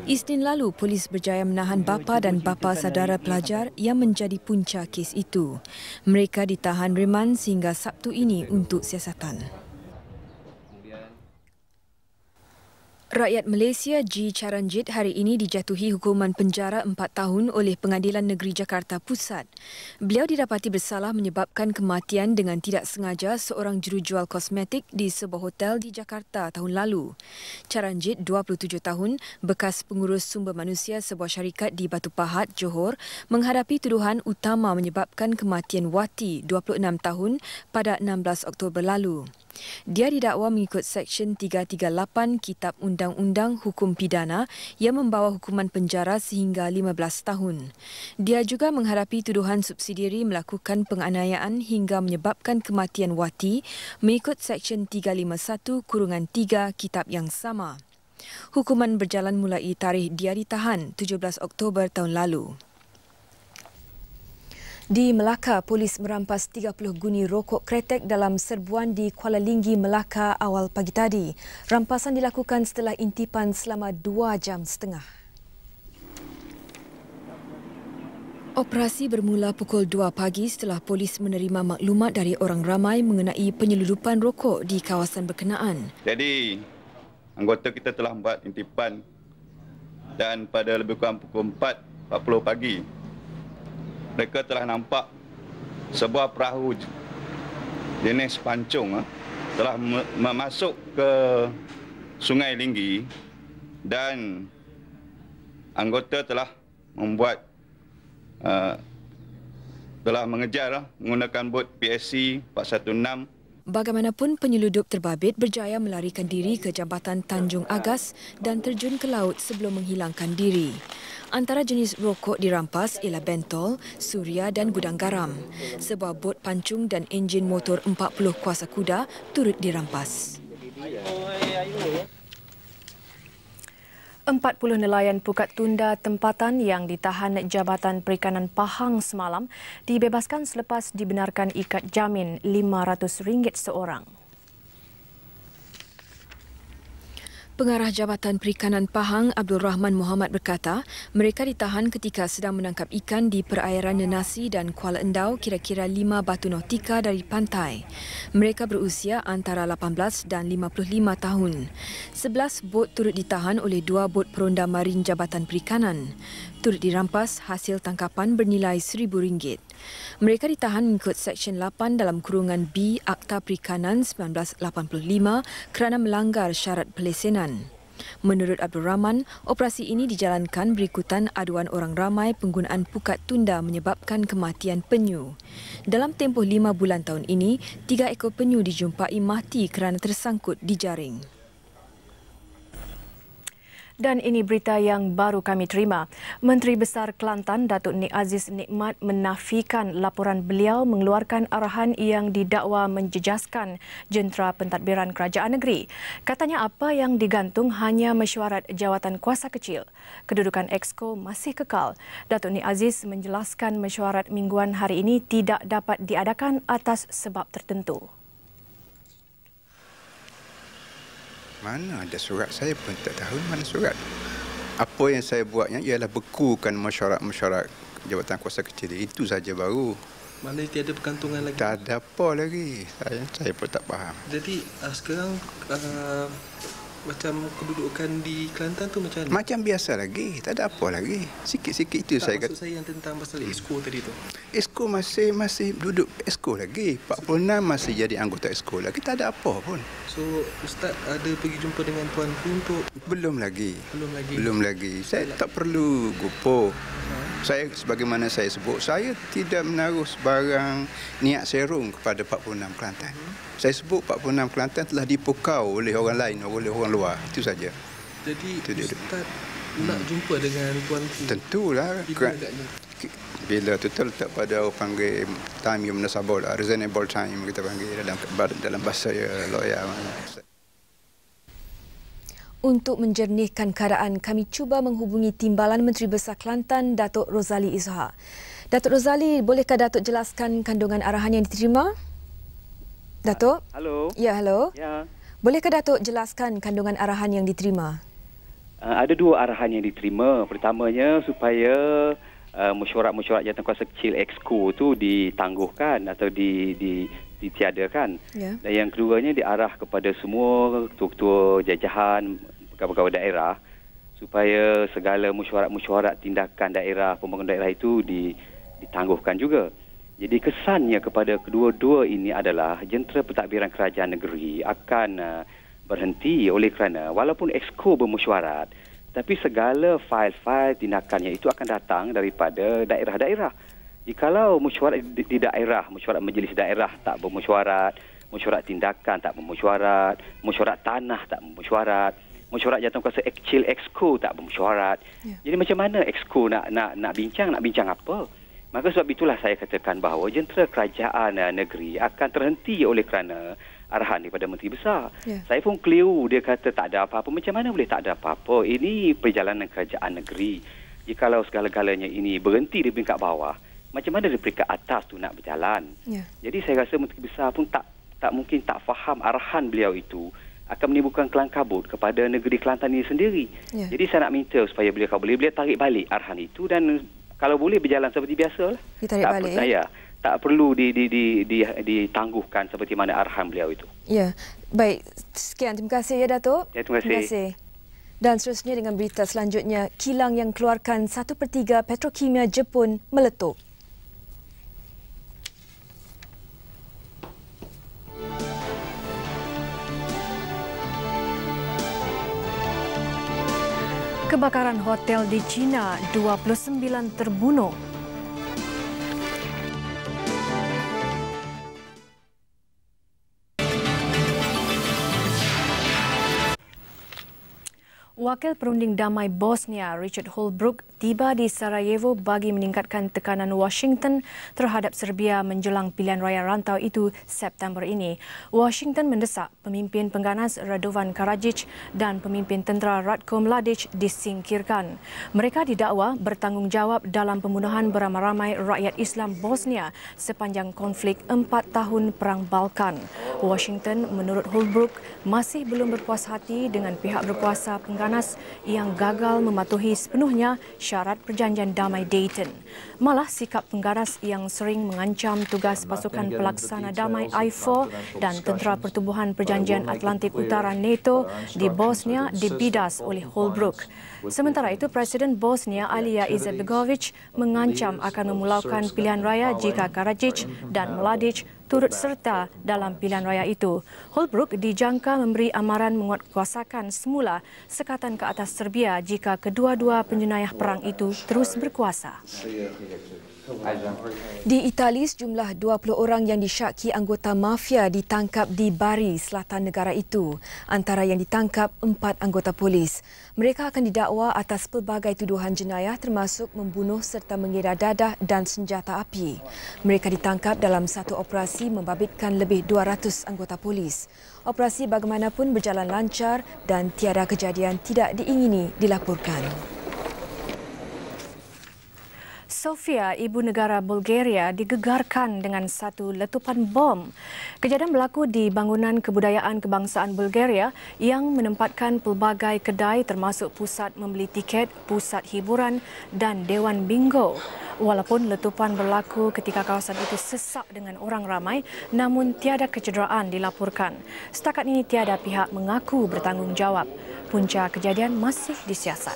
Isnin lalu, polis berjaya menahan bapa dan bapa saudara pelajar yang menjadi punca kes itu. Mereka ditahan reman sehingga Sabtu ini untuk siasatan. Rakyat Malaysia G. Charanjit hari ini dijatuhi hukuman penjara 4 tahun oleh Pengadilan Negeri Jakarta Pusat. Beliau didapati bersalah menyebabkan kematian dengan tidak sengaja seorang jurujual kosmetik di sebuah hotel di Jakarta tahun lalu. Charanjit, 27 tahun, bekas pengurus sumber manusia sebuah syarikat di Batu Pahat, Johor, menghadapi tuduhan utama menyebabkan kematian Wati, 26 tahun, pada 16 Oktober lalu. Dia didakwa mengikut Seksyen 338 Kitab Undang-Undang Hukum Pidana yang membawa hukuman penjara sehingga 15 tahun. Dia juga menghadapi tuduhan subsidiari melakukan penganiayaan hingga menyebabkan kematian Wati mengikut Seksyen 351-3 Kitab yang sama. Hukuman berjalan mulai tarikh dia ditahan 17 Oktober tahun lalu. Di Melaka, polis merampas 30 guni rokok kretek dalam serbuan di Kuala Linggi, Melaka awal pagi tadi. Rampasan dilakukan setelah intipan selama 2 jam setengah. Operasi bermula pukul 2 pagi setelah polis menerima maklumat dari orang ramai mengenai penyeludupan rokok di kawasan berkenaan. Jadi, anggota kita telah membuat intipan dan pada lebih kurang pukul 4.40 pagi, mereka telah nampak sebuah perahu jenis pancung telah masuk ke Sungai Linggi dan anggota telah membuat telah mengejar menggunakan bot PSC 416. Bagaimanapun, penyeludup terbabit berjaya melarikan diri ke Jambatan Tanjung Agas dan terjun ke laut sebelum menghilangkan diri. Antara jenis rokok dirampas ialah bentol, suria dan gudang garam. Sebuah bot pancung dan enjin motor 40 kuasa kuda turut dirampas. 40 nelayan pukat tunda tempatan yang ditahan Jabatan Perikanan Pahang semalam dibebaskan selepas dibenarkan ikat jamin RM500 seorang. Pengarah Jabatan Perikanan Pahang, Abdul Rahman Muhammad berkata, mereka ditahan ketika sedang menangkap ikan di perairan Nenasi dan Kuala Endau kira-kira 5 batu nautika dari pantai. Mereka berusia antara 18 dan 55 tahun. 11 bot turut ditahan oleh 2 bot peronda marin Jabatan Perikanan. Turut dirampas hasil tangkapan bernilai RM1,000. Mereka ditahan mengikut Seksyen 8 dalam kurungan B Akta Perikanan 1985 kerana melanggar syarat pelesenan. Menurut Abdul Rahman, operasi ini dijalankan berikutan aduan orang ramai penggunaan pukat tunda menyebabkan kematian penyu. Dalam tempoh 5 bulan tahun ini, 3 ekor penyu dijumpai mati kerana tersangkut di jaring. Dan ini berita yang baru kami terima. Menteri Besar Kelantan, Datuk Nik Aziz Nikmat menafikan laporan beliau mengeluarkan arahan yang didakwa menjejaskan jentera pentadbiran kerajaan negeri. Katanya apa yang digantung hanya mesyuarat jawatan kuasa kecil. Kedudukan Exco masih kekal. Datuk Nik Aziz menjelaskan mesyuarat mingguan hari ini tidak dapat diadakan atas sebab tertentu. Mana ada surat, saya pun tak tahu mana surat. Apa yang saya buatnya ialah bekukan mesyuarat-mesyuarat jabatan kuasa kecil. Itu saja baru. Maknanya tiada pergantungan lagi? Tak ada apa lagi. Saya pun tak faham. Jadi sekarang macam kedudukan di Kelantan tu macam mana? Macam biasa lagi. Tak ada apa lagi. Sikit-sikit itu saya kata. Maksud saya yang tentang pasal Exco tadi tu. Exco masih duduk Exco lagi. 46 masih jadi anggota Exco lagi. Tak ada apa pun. So Ustaz ada pergi jumpa dengan Tuan Pu untuk? Belum lagi. Saya tak perlu gupo. Saya sebagaimana saya sebut, saya tidak menaruh sebarang niat serong kepada 46 Kelantan. Saya sebut 46 Kelantan telah dipukau oleh orang lain, oleh orang luar. Itu saja. Jadi Ustaz nak jumpa dengan Tuan Pu? Tentulah. Bila tu letak pada orang panggil time yang menasabah lah, reasonable time kita panggil dalam bahasa lawyer. Untuk menjernihkan keadaan, kami cuba menghubungi Timbalan Menteri Besar Kelantan, Datuk Rozali Isoha. Datuk Rozali, bolehkah Datuk jelaskan kandungan arahan yang diterima? Datuk? Halo. Ya, halo. Ya. Bolehkah Datuk jelaskan kandungan arahan yang diterima? Ada 2 arahan yang diterima. Pertamanya supaya mesyuarat-mesyuarat jawatan kuasa kecil Exco tu ditangguhkan atau ditiadakan. Ya. Dan yang keduanya diarah kepada semua ketua-ketua jajahan, pegawai-pegawai daerah supaya segala mesyuarat-mesyuarat tindakan daerah, pembangunan daerah itu ditangguhkan juga. Jadi kesannya kepada kedua-dua ini adalah jentera pentadbiran kerajaan negeri akan berhenti oleh kerana walaupun Exco bermesyuarat, tapi segala fail-fail tindakannya itu akan datang daripada daerah-daerah. Jikalau mesyuarat di daerah, mesyuarat majlis daerah tak bermesyuarat, mesyuarat tindakan tak bermesyuarat, mesyuarat tanah tak bermesyuarat, mesyuarat jawatan kuasa kecil Exco tak bermesyuarat. Ya. Jadi macam mana Exco nak bincang apa? Maka sebab itulah saya katakan bahawa jentera kerajaan negeri akan terhenti oleh kerana arahan daripada Menteri Besar. Ya. Saya pun keliru, dia kata tak ada apa-apa. Macam mana boleh tak ada apa-apa? Ini perjalanan kerajaan negeri. Jikalau segala-galanya ini berhenti di peringkat bawah, macam mana dari peringkat atas tu nak berjalan. Jadi saya rasa Menteri Besar pun tak mungkin tak faham arahan beliau itu akan menimbulkan kelang kabut kepada negeri Kelantan ini sendiri. Jadi saya nak minta supaya beliau tarik balik arahan itu dan kalau boleh berjalan seperti biasalah. Ditarik balik. Tak perlu ditangguhkan seperti mana arahan beliau itu. Ya, baik. Sekian. Terima kasih ya, Datuk. Ya, terima kasih. Dan seterusnya dengan berita selanjutnya, kilang yang keluarkan 1/3 petrokimia Jepun meletup. Kebakaran hotel di China, 29 terbunuh. Wakil Perunding Damai Bosnia Richard Holbrooke tiba di Sarajevo bagi meningkatkan tekanan Washington terhadap Serbia menjelang pilihan raya rantau itu September ini. Washington mendesak pemimpin pengganas Radovan Karadzic dan pemimpin tentera Ratko Mladic disingkirkan. Mereka didakwa bertanggungjawab dalam pembunuhan beramai-ramai rakyat Islam Bosnia sepanjang konflik 4 tahun Perang Balkan. Washington menurut Holbrooke masih belum berpuas hati dengan pihak berkuasa pengganas yang gagal mematuhi sepenuhnya syarat perjanjian damai Dayton. Malah sikap pengganas yang sering mengancam tugas pasukan pelaksana damai I4 dan Tentera Pertubuhan Perjanjian Atlantik Utara NATO di Bosnia dibidas oleh Holbrooke. Sementara itu, Presiden Bosnia Alija Izetbegovic mengancam akan memulaukan pilihan raya jika Karadzic dan Mladic turut serta dalam pilihan raya itu. Holbrooke dijangka memberi amaran menguatkuasakan semula sekatan ke atas Serbia jika kedua-dua penjenayah perang itu terus berkuasa. Di Itali, sejumlah 20 orang yang disyaki anggota mafia ditangkap di Bari, selatan negara itu. Antara yang ditangkap 4 anggota polis. Mereka akan didakwa atas pelbagai tuduhan jenayah termasuk membunuh serta mengira dadah dan senjata api. Mereka ditangkap dalam satu operasi membabitkan lebih 200 anggota polis. Operasi bagaimanapun berjalan lancar dan tiada kejadian tidak diingini dilaporkan. Sofia, ibu negara Bulgaria, digegarkan dengan satu letupan bom. Kejadian berlaku di bangunan kebudayaan kebangsaan Bulgaria yang menempatkan pelbagai kedai termasuk pusat membeli tiket, pusat hiburan dan dewan bingo. Walaupun letupan berlaku ketika kawasan itu sesak dengan orang ramai, namun tiada kecederaan dilaporkan. Setakat ini tiada pihak mengaku bertanggungjawab. Punca kejadian masih disiasat.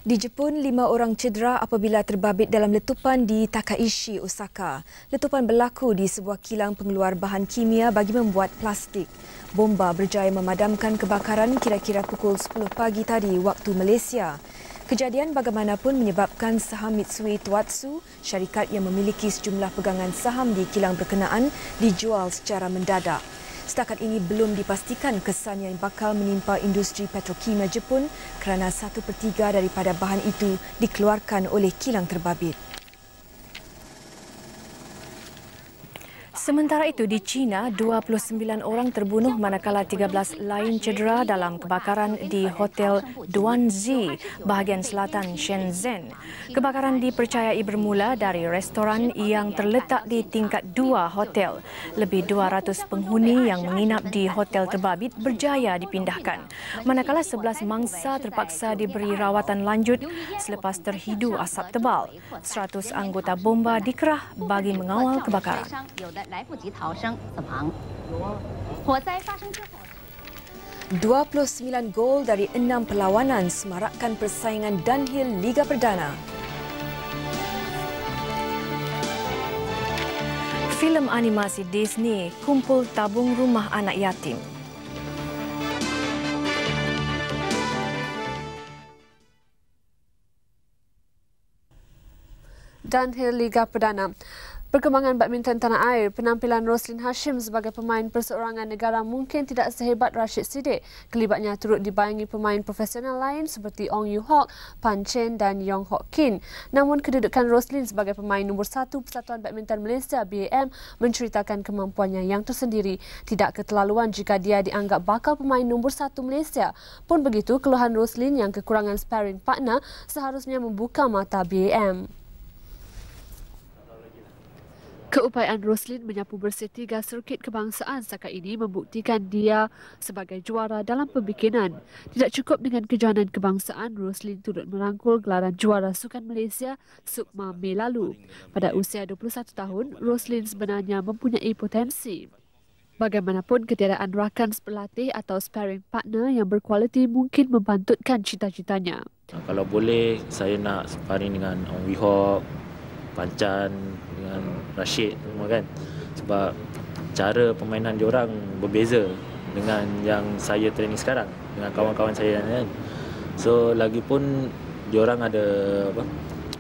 Di Jepun, 5 orang cedera apabila terbabit dalam letupan di Takaishi, Osaka. Letupan berlaku di sebuah kilang pengeluar bahan kimia bagi membuat plastik. Bomba berjaya memadamkan kebakaran kira-kira pukul 10 pagi tadi waktu Malaysia. Kejadian bagaimanapun menyebabkan saham Mitsui Tuatsu, syarikat yang memiliki sejumlah pegangan saham di kilang berkenaan, dijual secara mendadak. Setakat ini belum dipastikan kesan yang bakal menimpa industri petrokimia Jepun kerana 1/3 daripada bahan itu dikeluarkan oleh kilang terbabit. Sementara itu di China, 29 orang terbunuh manakala 13 lain cedera dalam kebakaran di Hotel Duanzi, bahagian selatan Shenzhen. Kebakaran dipercayai bermula dari restoran yang terletak di tingkat 2 hotel. Lebih 200 penghuni yang menginap di hotel terbabit berjaya dipindahkan. Manakala 11 mangsa terpaksa diberi rawatan lanjut selepas terhidu asap tebal. 100 anggota bomba dikerah bagi mengawal kebakaran. 29 gol dari 6 perlawanan semarakkan persaingan downhill Liga Perdana. Filem animasi Disney Kumpul Tabung Rumah Anak Yatim. Downhill Liga Perdana. Perkembangan badminton tanah air, penampilan Roslyn Hashim sebagai pemain perseorangan negara mungkin tidak sehebat Rashid Siddiq. Kelibatnya turut dibayangi pemain profesional lain seperti Ong Yu Hock, Pan Chen dan Yong Hock Kin. Namun kedudukan Roslyn sebagai pemain nombor 1 Persatuan Badminton Malaysia BAM menceritakan kemampuannya yang tersendiri. Tidak keterlaluan jika dia dianggap bakal pemain nombor 1 Malaysia. Pun begitu, keluhan Roslyn yang kekurangan sparring partner seharusnya membuka mata BAM. Keupayaan Roslyn menyapu bersih 3 sirkuit kebangsaan setakat ini membuktikan dia sebagai juara dalam pembikinan. Tidak cukup dengan kejohanan kebangsaan, Roslyn turut merangkul gelaran juara Sukan Malaysia Sukma Mei lalu. Pada usia 21 tahun, Roslyn sebenarnya mempunyai potensi. Bagaimanapun, ketiadaan rakan pelatih atau sparring partner yang berkualiti mungkin membantutkan cita-citanya. Kalau boleh, saya nak sparring dengan Ong Wee Hock, Pancan, dengan Rashid semua kan. Sebab cara permainan diorang berbeza dengan yang saya training sekarang, dengan kawan-kawan saya kan. So lagipun diorang ada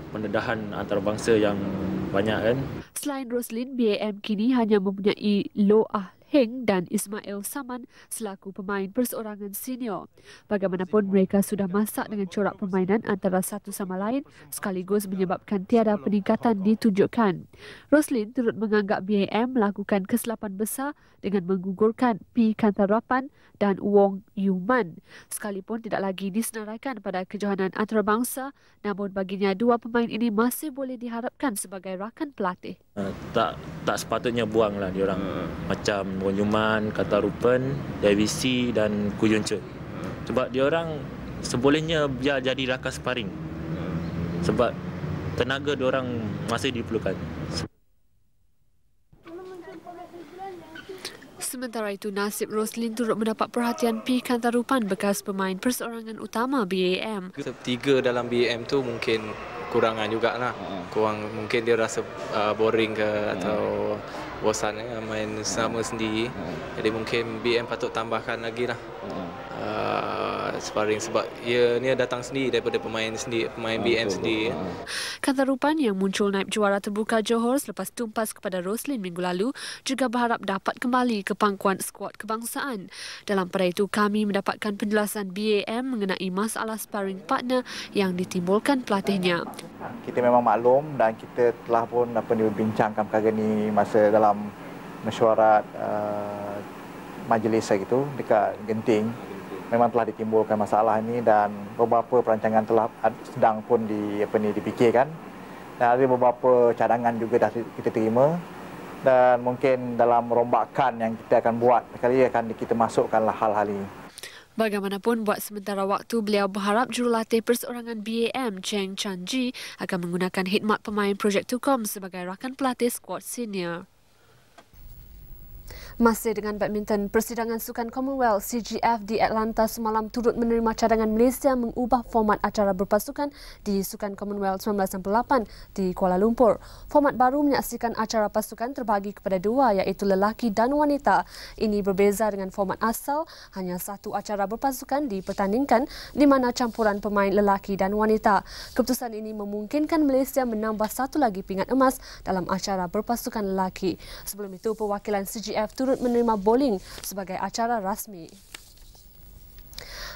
pendedahan antarabangsa yang banyak kan. Selain Roslyn, BAM kini hanya mempunyai Loh Ah Heng dan Ismail Saman selaku pemain perseorangan senior. Bagaimanapun, mereka sudah masak dengan corak permainan antara satu sama lain sekaligus menyebabkan tiada peningkatan ditunjukkan. Roslyn turut menganggap BAM melakukan kesilapan besar dengan menggugurkan P. Kantarapan dan Wong Yuman. Sekalipun tidak lagi disenaraikan pada kejohanan antarabangsa, namun baginya dua pemain ini masih boleh diharapkan sebagai rakan pelatih. Tak sepatutnya buanglah diorang macam Wong Yuman, Kantarapan, DVC dan Kuyun Che. Sebab diorang sebolehnya biar jadi rakan sparring. Sebab tenaga diorang masih diperlukan. Sementara itu, nasib Roslyn turut mendapat perhatian P. Kantarapan bekas pemain perseorangan utama BAM. 3 dalam BAM tu mungkin kurangan jugalah. Mungkin dia rasa boring ke atau bosan main sama sendiri. Jadi mungkin BAM patut tambahkan lagi lah sparring sebab ia ni datang sendiri daripada pemain BAM sendiri. Kantarapan yang muncul naib juara terbuka Johor selepas tumpas kepada Roslyn minggu lalu juga berharap dapat kembali ke pangkuan skuad kebangsaan. Dalam pada itu, kami mendapatkan penjelasan BAM mengenai masalah sparring partner yang ditimbulkan pelatihnya. Kita memang maklum dan kita telah pun dibincangkan perkara ini masa dalam mesyuarat majlis itu dekat Genting. Memang telah ditimbulkan masalah ini dan beberapa perancangan telah sedang pun dipikirkan. Dan ada beberapa cadangan juga dah kita terima. Dan mungkin dalam rombakan yang kita akan buat, kali akan kita masukkanlah hal-hal ini. Bagaimanapun, buat sementara waktu, beliau berharap jurulatih perseorangan BAM, Cheng Chan Ji, akan menggunakan khidmat pemain Projek Tukom sebagai rakan pelatih skuad senior. Masih dengan badminton, persidangan Sukan Commonwealth CGF di Atlanta semalam turut menerima cadangan Malaysia mengubah format acara berpasukan di Sukan Commonwealth 1998 di Kuala Lumpur. Format baru menyaksikan acara pasukan terbahagi kepada dua, iaitu lelaki dan wanita. Ini berbeza dengan format asal, hanya satu acara berpasukan dipertandingkan di mana campuran pemain lelaki dan wanita. Keputusan ini memungkinkan Malaysia menambah satu lagi pingat emas dalam acara berpasukan lelaki. Sebelum itu, perwakilan CGF turut menerima bowling sebagai acara rasmi.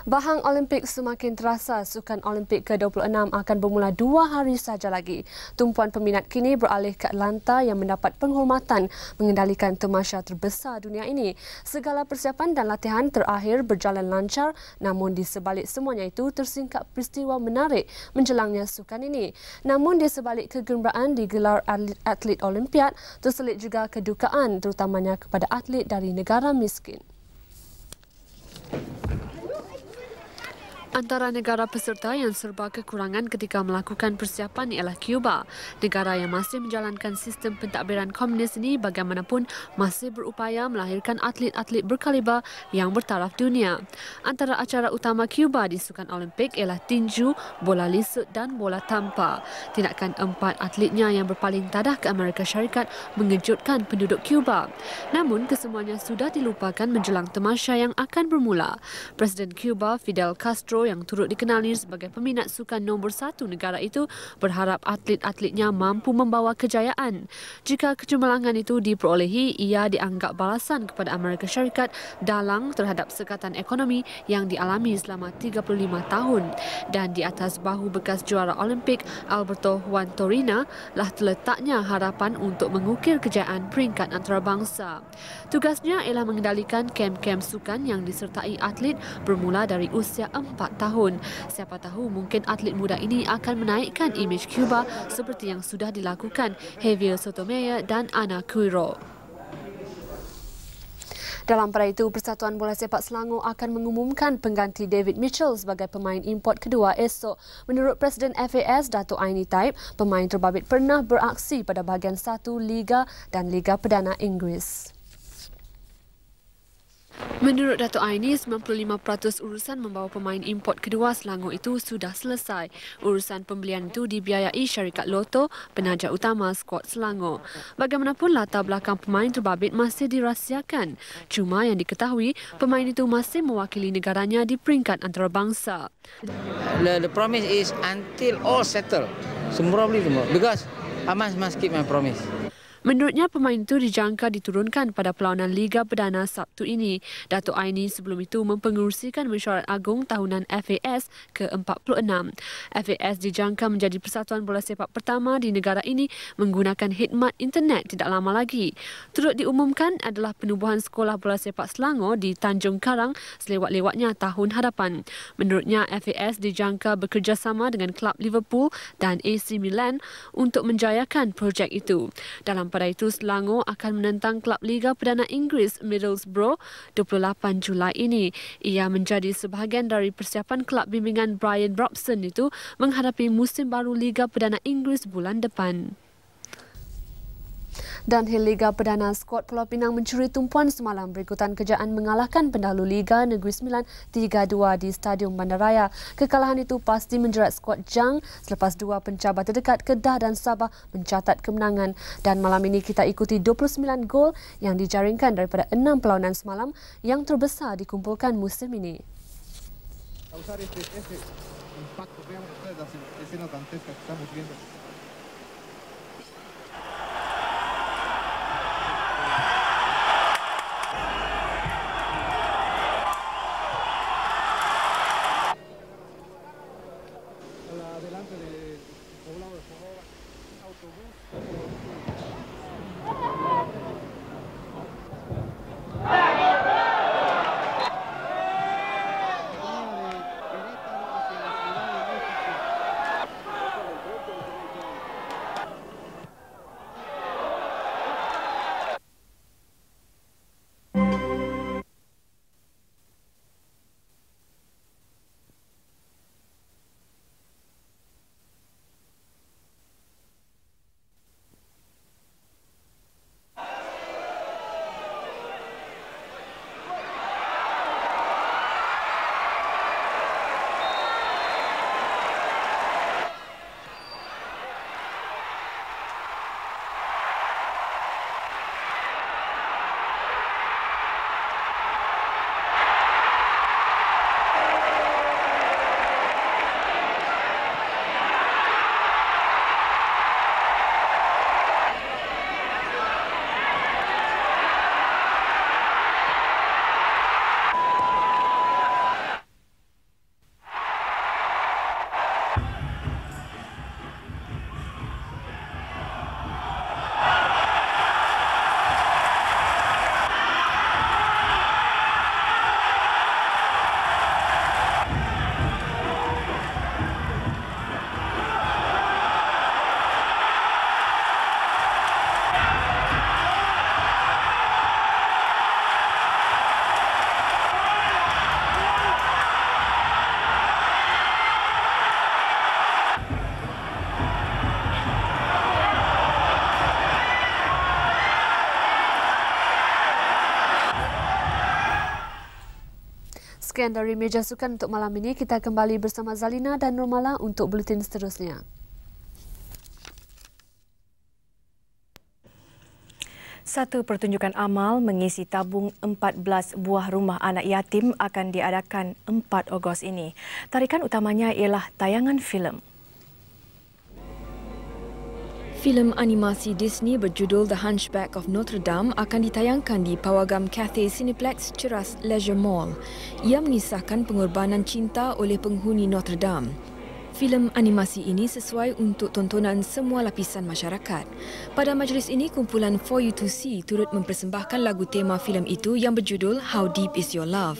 Bahang Olimpik semakin terasa. Sukan Olimpik ke-26 akan bermula 2 hari sahaja lagi. Tumpuan peminat kini beralih ke Atlanta yang mendapat penghormatan mengendalikan tamasya terbesar dunia ini. Segala persiapan dan latihan terakhir berjalan lancar, namun di sebalik semuanya itu tersingkap peristiwa menarik menjelangnya sukan ini. Namun di sebalik kegembiraan digelar atlet Olimpiad, terselit juga kedukaan terutamanya kepada atlet dari negara miskin. Antara negara peserta yang serba kekurangan ketika melakukan persiapan ialah Cuba. Negara yang masih menjalankan sistem pentadbiran komunis ini bagaimanapun masih berupaya melahirkan atlet-atlet berkaliber yang bertaraf dunia. Antara acara utama Cuba di Sukan Olimpik ialah tinju, bola lisut dan bola tampar. Tindakan 4 atletnya yang berpaling tadah ke Amerika Syarikat mengejutkan penduduk Cuba. Namun kesemuanya sudah dilupakan menjelang tamasya yang akan bermula. Presiden Cuba Fidel Castro Castro yang turut dikenali sebagai peminat sukan nombor 1 negara itu berharap atlet-atletnya mampu membawa kejayaan. Jika kecemerlangan itu diperolehi, ia dianggap balasan kepada Amerika Syarikat dalang terhadap sekatan ekonomi yang dialami selama 35 tahun. Dan di atas bahu bekas juara Olimpik Alberto Juan Torina lah terletaknya harapan untuk mengukir kejayaan peringkat antarabangsa. Tugasnya ialah mengendalikan kem-kem sukan yang disertai atlet bermula dari usia 4 tahun. Siapa tahu mungkin atlet muda ini akan menaikkan imej Cuba seperti yang sudah dilakukan Javier Sotomayor dan Ana Cuiro. Dalam pada itu, Persatuan Bola Sepak Selangor akan mengumumkan pengganti David Mitchell sebagai pemain import kedua esok. Menurut Presiden FAS, Dato' Aini Taib, pemain terbabit pernah beraksi pada bahagian 1 Liga dan Liga Perdana Inggeris. Menurut Dato' Aini, 95% urusan membawa pemain import kedua Selangor itu sudah selesai. Urusan pembelian itu dibiayai syarikat Loto, penaja utama skuad Selangor. Bagaimanapun, latar belakang pemain terbabit masih dirahsiakan. Cuma yang diketahui, pemain itu masih mewakili negaranya di peringkat antarabangsa. The promise is until all settle. Semua beli semua. Because I must keep my promise. Menurutnya, pemain itu dijangka diturunkan pada perlawanan Liga Perdana Sabtu ini. Dato' Aini sebelum itu mempengerusikan mesyuarat agung tahunan FAS ke-46. FAS dijangka menjadi persatuan bola sepak pertama di negara ini menggunakan khidmat internet tidak lama lagi. Turut diumumkan adalah penubuhan sekolah bola sepak Selangor di Tanjung Karang selewat-lewatnya tahun hadapan. Menurutnya, FAS dijangka bekerjasama dengan klub Liverpool dan AC Milan untuk menjayakan projek itu. Dalam pada itu, Selangor akan menentang klub Liga Perdana Inggeris Middlesbrough 28 Julai ini. Ia menjadi sebahagian dari persiapan klub bimbingan Brian Robson itu menghadapi musim baru Liga Perdana Inggeris bulan depan. Dan Liga Perdana skuad Pulau Pinang mencuri tumpuan semalam berikutan kejayaan mengalahkan pendahulu Liga Negeri Sembilan 3-2 di Stadium Bandaraya. Kekalahan itu pasti menjerat skuad Jang selepas dua pencabar terdekat Kedah dan Sabah mencatat kemenangan. Dan malam ini kita ikuti 29 gol yang dijaringkan daripada 6 perlawanan semalam yang terbesar dikumpulkan musim ini. Sekian dari Meja Sukan untuk malam ini. Kita kembali bersama Zalina dan Normala untuk buletin seterusnya. Satu pertunjukan amal mengisi tabung 14 buah rumah anak yatim akan diadakan 4 Ogos ini. Tarikan utamanya ialah tayangan filem. Filem animasi Disney berjudul The Hunchback of Notre Dame akan ditayangkan di Pawagam Cathay Cineplex Ceras Leisure Mall. Ia mengisahkan pengorbanan cinta oleh penghuni Notre Dame. Filem animasi ini sesuai untuk tontonan semua lapisan masyarakat. Pada majlis ini, kumpulan For You to See turut mempersembahkan lagu tema filem itu yang berjudul How Deep Is Your Love.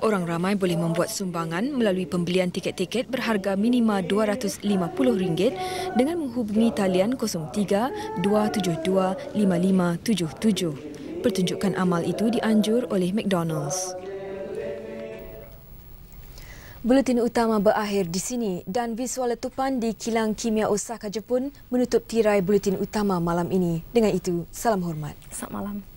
Orang ramai boleh membuat sumbangan melalui pembelian tiket-tiket berharga minima RM250 dengan menghubungi talian 03 272 5577. Pertunjukan amal itu dianjur oleh McDonald's. Buletin utama berakhir di sini dan visual letupan di kilang kimia Osaka, Jepun menutup tirai buletin utama malam ini. Dengan itu, salam hormat. Selamat malam.